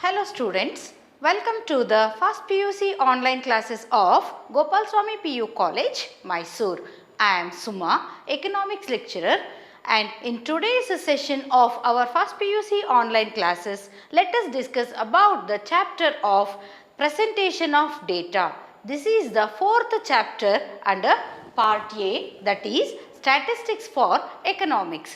Hello students, welcome to the first PUC online classes of Gopalswamy PU College, Mysore. I am Suma, economics lecturer, and in today's session of our first PUC online classes, let us discuss about the chapter of presentation of data. This is the fourth chapter under part A, that is statistics for economics.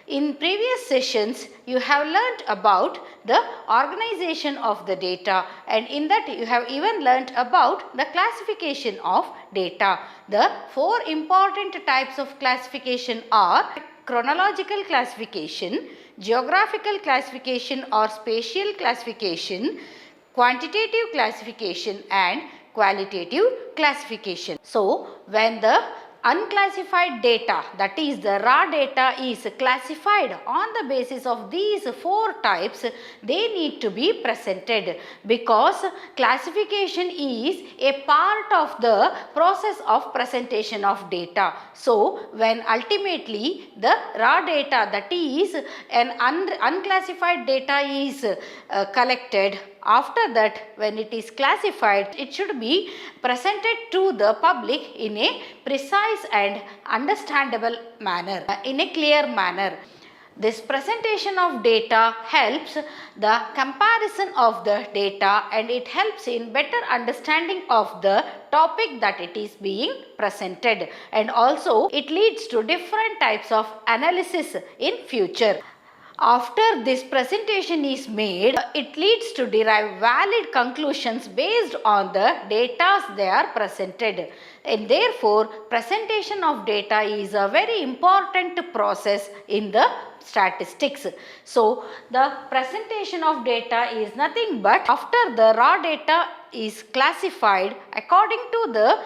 In previous sessions, you have learnt about the organization of the data, and in that you have even learnt about the classification of data. The four important types of classification are chronological classification, geographical classification or spatial classification, quantitative classification and qualitative classification. So, when the unclassified data, that is the raw data, is classified on the basis of these four types, they need to be presented, because classification is a part of the process of presentation of data. So, when ultimately the raw data, that is an unclassified data, is collected, after that when it is classified, it should be presented to the public in a precise and understandable manner, in a clear manner. This presentation of data helps the comparison of the data, and it helps in better understanding of the topic that it is being presented, and also it leads to different types of analysis in future. After this presentation is made, it leads to derive valid conclusions based on the data they are presented, and therefore presentation of data is a very important process in the statistics. So, the presentation of data is nothing but after the raw data is classified according to the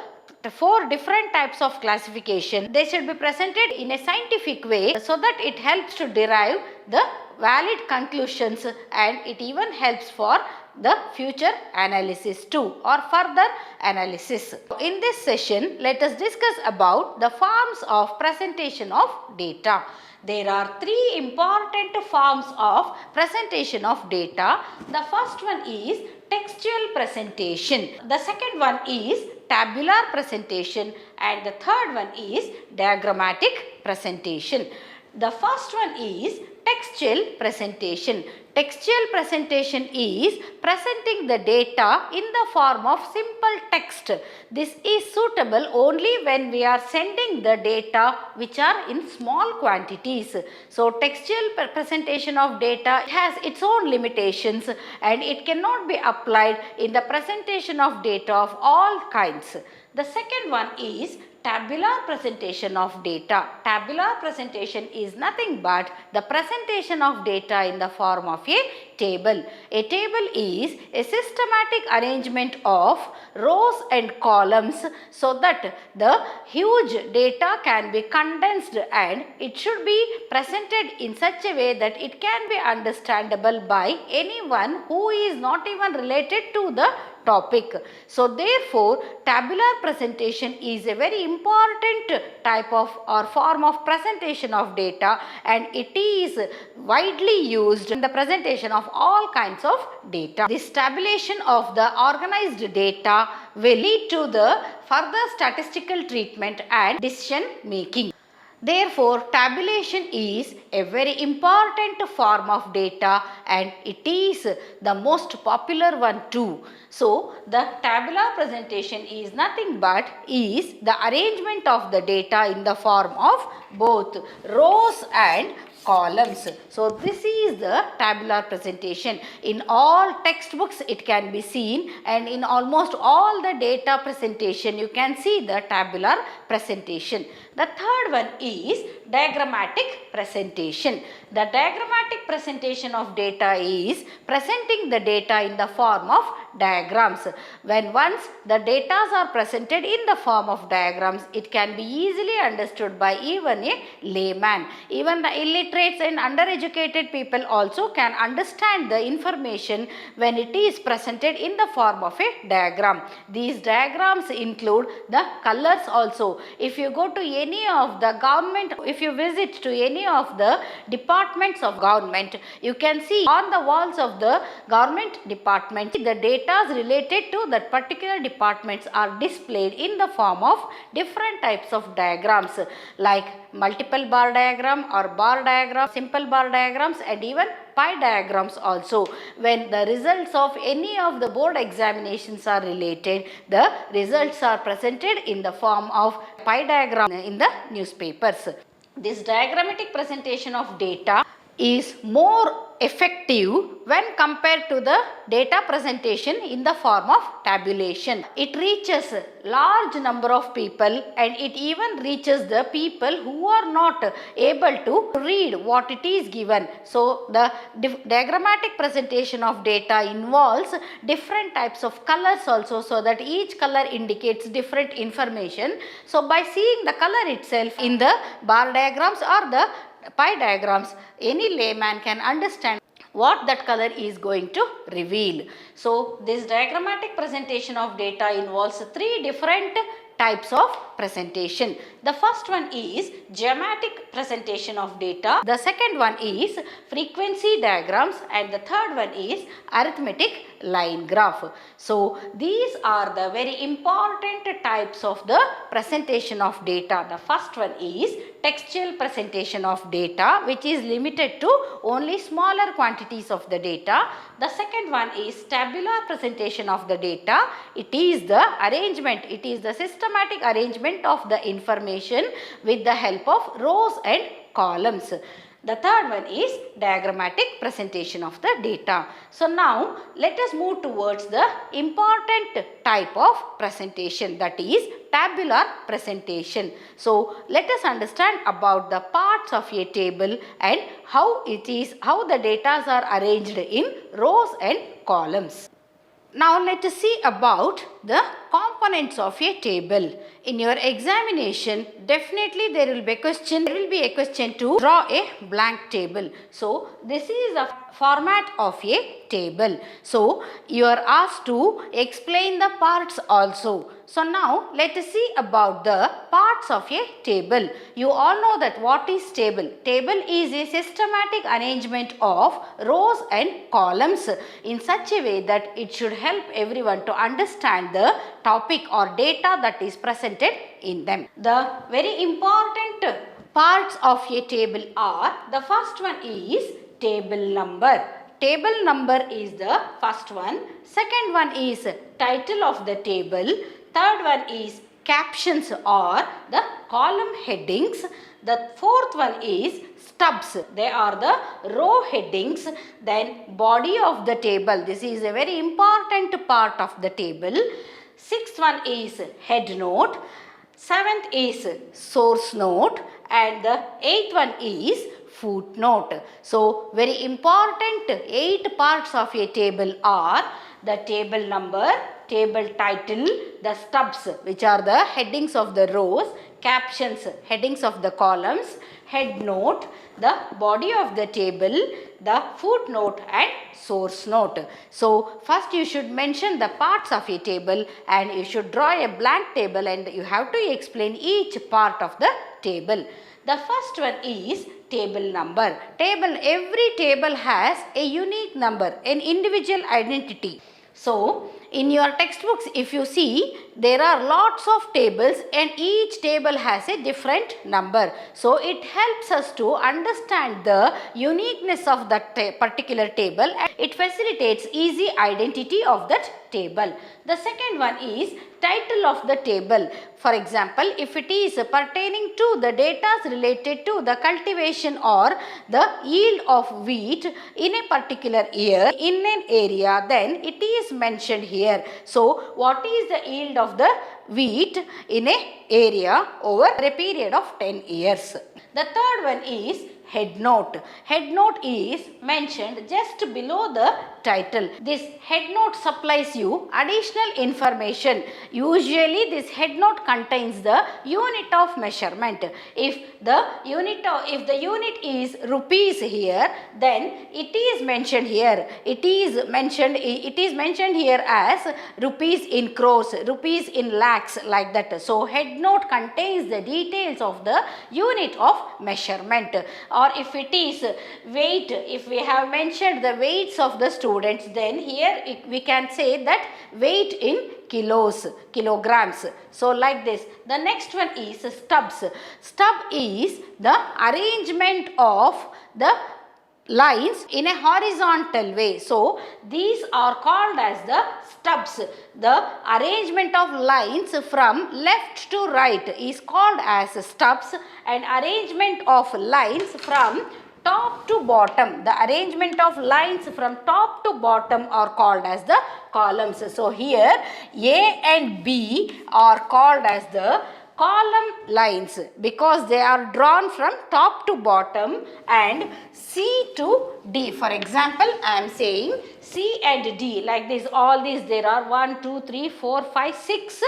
four different types of classification, they should be presented in a scientific way so that it helps to derive the valid conclusions, and it even helps for the future analysis too, or further analysis. In this session, let us discuss about the forms of presentation of data. There are three important forms of presentation of data. The first one is textual presentation. The second one is tabular presentation, and the third one is diagrammatic presentation. The first one is textual presentation. Textual presentation is presenting the data in the form of simple text. This is suitable only when we are sending the data which are in small quantities. So, textual presentation of data has its own limitations, and it cannot be applied in the presentation of data of all kinds. The second one is tabular presentation of data. Tabular presentation is nothing but the presentation of data in the form of a table. A table is a systematic arrangement of rows and columns so that the huge data can be condensed, and it should be presented in such a way that it can be understandable by anyone who is not even related to the topic. So, therefore, tabular presentation is a very important type of or form of presentation of data, and it is widely used in the presentation of all kinds of data. This tabulation of the organized data will lead to the further statistical treatment and decision making. Therefore, tabulation is a very important form of data, and it is the most popular one too. So, the tabular presentation is nothing but is the arrangement of the data in the form of both rows and columns. So, this is the tabular presentation. In all textbooks it can be seen, and in almost all the data presentation you can see the tabular presentation. The third one is diagrammatic presentation. The diagrammatic presentation of data is presenting the data in the form of diagrams. When once the data are presented in the form of diagrams, it can be easily understood by even a layman. Even the illiterates and undereducated people also can understand the information when it is presented in the form of a diagram. These diagrams include the colors also. If you go to any of the government, if you visit to any of the departments departments of government. You can see on the walls of the government department, the data related to that particular departments are displayed in the form of different types of diagrams like multiple bar diagram or bar diagram, simple bar diagrams, and even pie diagrams also. When the results of any of the board examinations are related, the results are presented in the form of pie diagram in the newspapers. This diagrammatic presentation of data is more effective when compared to the data presentation in the form of tabulation. It reaches large number of people, and it even reaches the people who are not able to read what it is given. So the diagrammatic presentation of data involves different types of colors also, so that each color indicates different information. So by seeing the color itself in the bar diagrams or the pie diagrams, any layman can understand what that color is going to reveal. So this diagrammatic presentation of data involves three different types of presentation. The first one is geometric presentation of data, the second one is frequency diagrams, and the third one is arithmetic line graph. So these are the very important types of the presentation of data. The first one is textual presentation of data, which is limited to only smaller quantities of the data. The second one is tabular presentation of the data. It is the arrangement, it is the systematic arrangement of the information with the help of rows and columns. The third one is diagrammatic presentation of the data. So now let us move towards the important type of presentation, that is tabular presentation. So let us understand about the parts of a table and how the data are arranged in rows and columns. Now let us see about the components of a table. In your examination, definitely there will be a question to draw a blank table. So this is a format of a table. So you are asked to explain the parts also. So now let us see about the parts of a table. You all know that what is table. Table is a systematic arrangement of rows and columns in such a way that it should help everyone to understand the topic or data that is presented in them. The very important parts of a table are, the first one is table number. Table number is the first one. Second one is title of the table. Third one is captions or the column headings. The fourth one is stubs. They are the row headings. Then body of the table. This is a very important part of the table. Sixth one is head note. Seventh is source note. And the eighth one is footnote. So very important 8 parts of a table are the table number, table title, the stubs which are the headings of the rows, captions headings of the columns, head note, the body of the table, the footnote and source note. So first you should mention the parts of a table and you should draw a blank table and you have to explain each part of the table. The first one is table number. Every table has a unique number, an individual identity. So in your textbooks, if you see, there are lots of tables and each table has a different number. So it helps us to understand the uniqueness of that particular table and it facilitates easy identity of that table. The second one is title of the table. For example, if it is pertaining to the data related to the cultivation or the yield of wheat in a particular year in an area, then it is mentioned here. So what is the yield of the wheat in a area over a period of 10 years. The third one is head note. Head note is mentioned just below the title. This head note supplies you additional information. Usually this head note contains the unit of measurement. If the unit is rupees here, then it is mentioned here. It is mentioned here as rupees in crores, rupees in lakhs. lakhs, like that. So head note contains the details of the unit of measurement. Or if it is weight, if we have mentioned the weights of the students, then here we can say that weight in kilos, kilograms. So like this. The next one is stubs. Stub is the arrangement of the lines in a horizontal way. So these are called as the stubs. The arrangement of lines from left to right is called as stubs, and arrangement of lines from top to bottom, the arrangement of lines from top to bottom are called as the columns. So here A and B are called as the column lines because they are drawn from top to bottom, and C to D. For example, I am saying C and D like this. All these there are 1, 2, 3, 4, 5, 6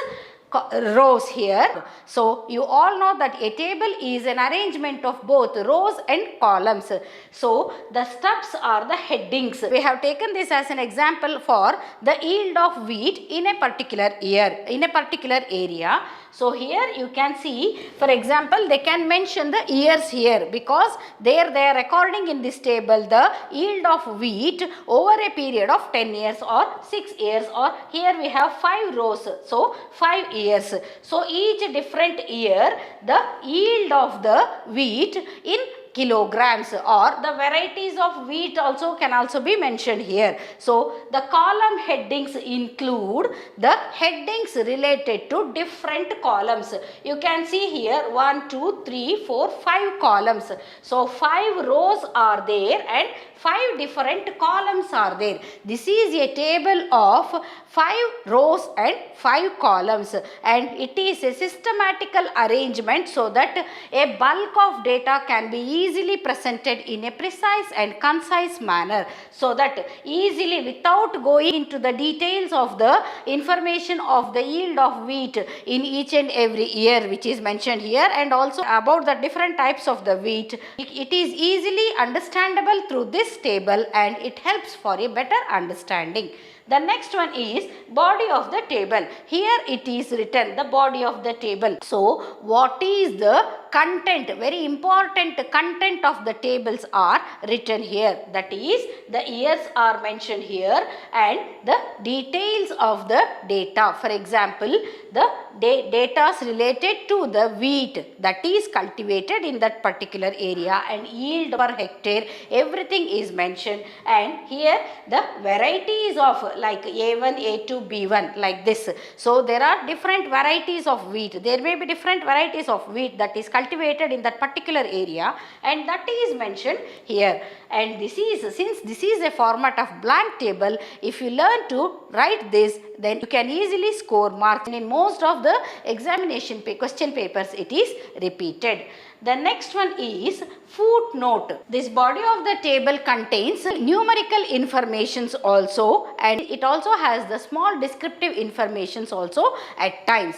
rows here. So you all know that a table is an arrangement of both rows and columns. So the stubs are the headings. We have taken this as an example for the yield of wheat in a particular year, in a particular area. So here you can see, for example, they can mention the years here because there they are recording in this table the yield of wheat over a period of 10 years or 6 years, or here we have 5 rows. So 5 years. So each different year the yield of the wheat in kilograms, or the varieties of wheat also can also be mentioned here. So the column headings include the headings related to different columns. You can see here 1, 2, 3, 4, 5 columns. So 5 rows are there and 5 different columns are there. This is a table of 5 rows and 5 columns, and it is a systematical arrangement so that a bulk of data can be easily presented in a precise and concise manner, so that easily, without going into the details of the information of the yield of wheat in each and every year which is mentioned here, and also about the different types of the wheat, it is easily understandable through this table and it helps for a better understanding. The next one is body of the table. Here it is written the body of the table. So what is the content? Very important content of the tables are written here. That is, the years are mentioned here and the details of the data. For example, the data related to the wheat that is cultivated in that particular area and yield per hectare, everything is mentioned, and here the varieties of like A1, A2, B1 like this. So there are different varieties of wheat. There may be different varieties of wheat that is cultivated in that particular area, and that is mentioned here. And this is, since this is a format of blank table, if you learn to write this, then you can easily score marks. And in most of the examination question papers it is repeated. The next one is footnote. This body of the table contains numerical informations also, and it also has the small descriptive informations also at times.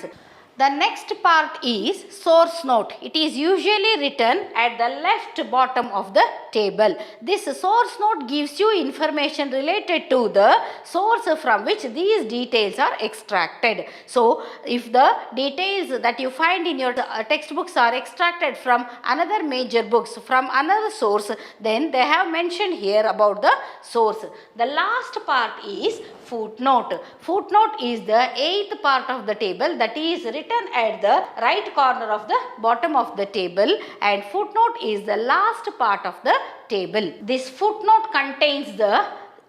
The next part is source note. It is usually written at the left bottom of the table. This source note gives you information related to the source from which these details are extracted. So if the details that you find in your textbooks are extracted from another major books, from another source, then they have mentioned here about the source. The last part is footnote. Footnote is the 8th part of the table, that is written at the right corner of the bottom of the table, and footnote is the last part of the table. This footnote contains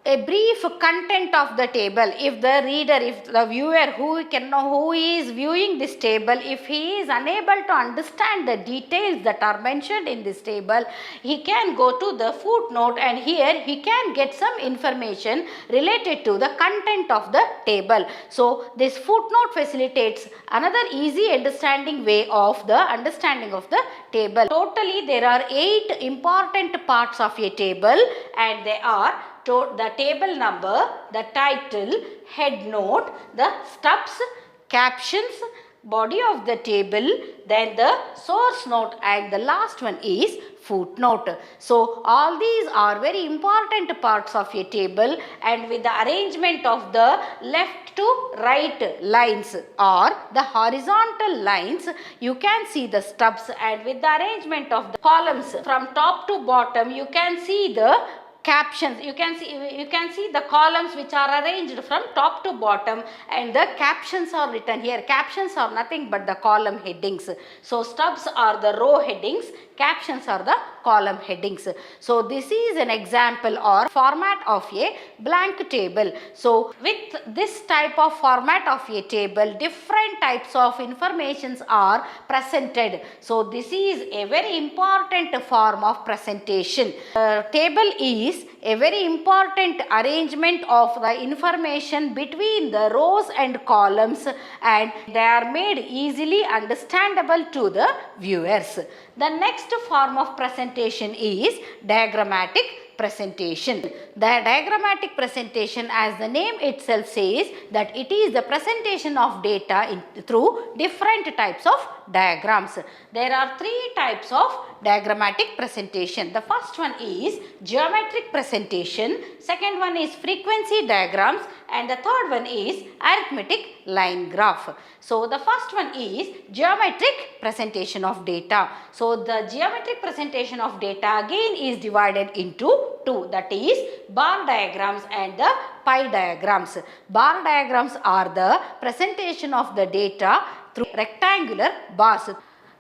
a brief content of the table. If the reader, if the viewer who is viewing this table, if he is unable to understand the details that are mentioned in this table, he can go to the footnote and here he can get some information related to the content of the table. So this footnote facilitates another easy understanding way of the understanding of the table. Totally there are 8 important parts of a table, and they are the table number, the title, head note, the stubs, captions, body of the table, then the source note, and the last one is footnote. So all these are very important parts of a table, and with the arrangement of the left to right lines or the horizontal lines, you can see the stubs, and with the arrangement of the columns from top to bottom, you can see the captions. You can see the columns which are arranged from top to bottom, and the captions are written here. Captions are nothing but the column headings. So stubs are the row headings, captions are the column headings. So this is an example or format of a blank table. So with this type of format of a table, different types of informations are presented. So this is a very important form of presentation. The table is a very important arrangement of the information between the rows and columns, and they are made easily understandable to the viewers. The next form of presentation is diagrammatic presentation. The diagrammatic presentation, as the name itself says, that it is the presentation of data through different types of diagrams. There are three types of diagrammatic presentation. The first one is geometric presentation, second one is frequency diagrams, and the third one is arithmetic line graph. So the first one is geometric presentation of data. So the geometric presentation of data again is divided into two, that is bar diagrams and the pie diagrams. Bar diagrams are the presentation of the data through rectangular bars.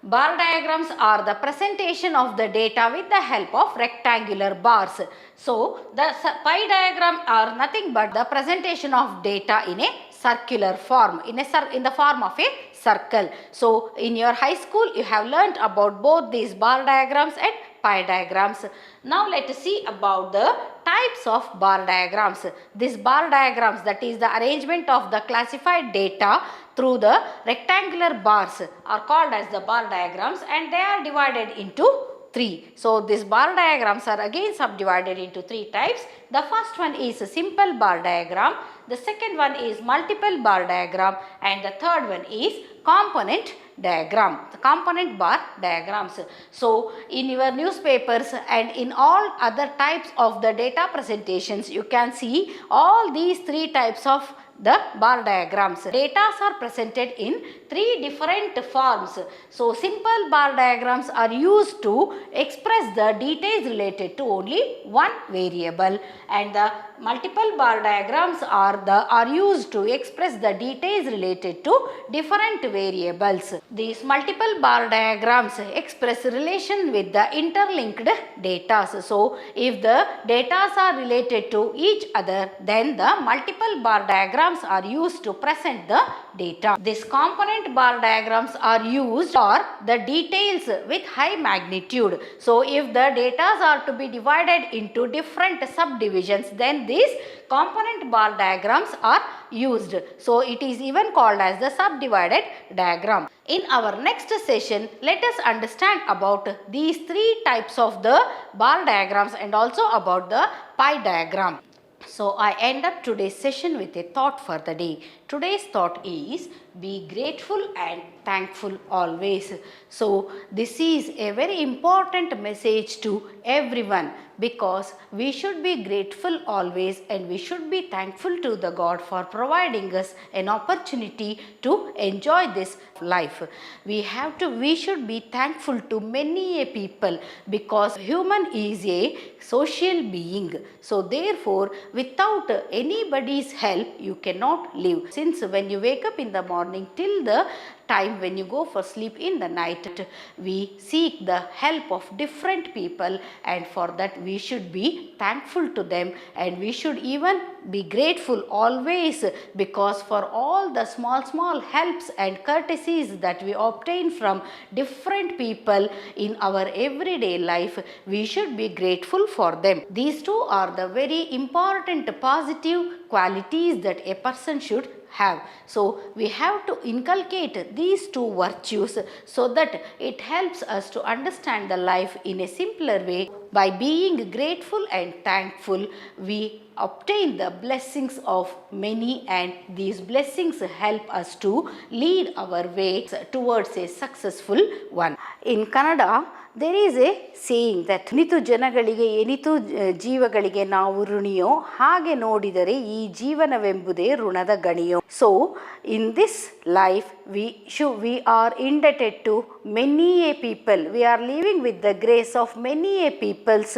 Bar diagrams are the presentation of the data with the help of rectangular bars. So the pie diagram are nothing but the presentation of data in a circular form, in the form of a circle. So in your high school you have learnt about both these bar diagrams and pie diagrams. Now let us see about the types of bar diagrams. These bar diagrams, that is the arrangement of the classified data through the rectangular bars, are called as the bar diagrams, and they are divided into three. So these bar diagrams are again subdivided into three types. The first one is a simple bar diagram, the second one is multiple bar diagram, and the third one is component diagram, the component bar diagrams. So in your newspapers and in all other types of the data presentations, you can see all these three types of the bar diagrams. Data are presented in three different forms. So simple bar diagrams are used to express the details related to only one variable, and the multiple bar diagrams are used to express the details related to different variables. These multiple bar diagrams express relation with the interlinked data. So if the data are related to each other, then the multiple bar diagrams are used to present the data. These component bar diagrams are used for the details with high magnitude. So if the data are to be divided into different subdivisions, then these component bar diagrams are used. So it is even called as the subdivided diagram. In our next session, let us understand about these three types of the bar diagrams and also about the pie diagram. So I end up today's session with a thought for the day. Today's thought is be grateful and thankful always. So this is a very important message to everyone, because we should be grateful always and we should be thankful to the God for providing us an opportunity to enjoy this life. We should be thankful to many people, because human is a social being. So therefore, without anybody's help, you cannot live. Since when you wake up in the morning till the time when you go for sleep in the night, we seek the help of different people, and for that we should be thankful to them, and we should even be grateful always, because for all the small helps and courtesies that we obtain from different people in our everyday life, we should be grateful for them. These two are the very important positive qualities that a person should have. So we have to inculcate these two virtues so that it helps us to understand the life in a simpler way by being grateful and thankful, we obtain the blessings of many, and these blessings help us to lead our way towards a successful one. In Kannada, there is a saying that ಎನಿತು ಜನಗಳಿಗೆ ಎನಿತು ಜೀವಗಳಿಗೆ ನಾವು ಋಣಿಯೋ ಹಾಗೆ ನೋಡಿದರೆ ಈ ಜೀವನವೆಂಬುದೇ ಋಣದ ಗಣಿಯೋ. So in this life we are indebted to many a people. We are living with the grace of many a people's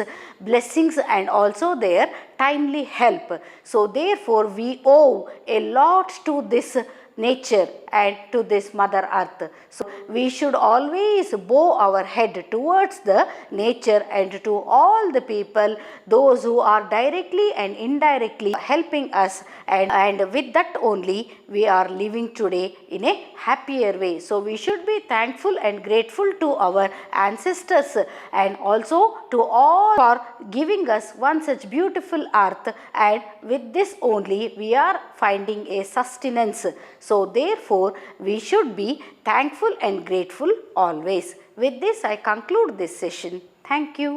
blessings and also their timely help. So therefore we owe a lot to this nature and to this mother earth. So we should always bow our head towards the nature and to all the people, those who are directly and indirectly helping us, and with that only we are living today in a happier way. So we should be thankful and grateful to our ancestors and also to all for giving us one such beautiful earth, and with this only we are finding a sustenance. So therefore we should be thankful and grateful always. With this I conclude this session. Thank you.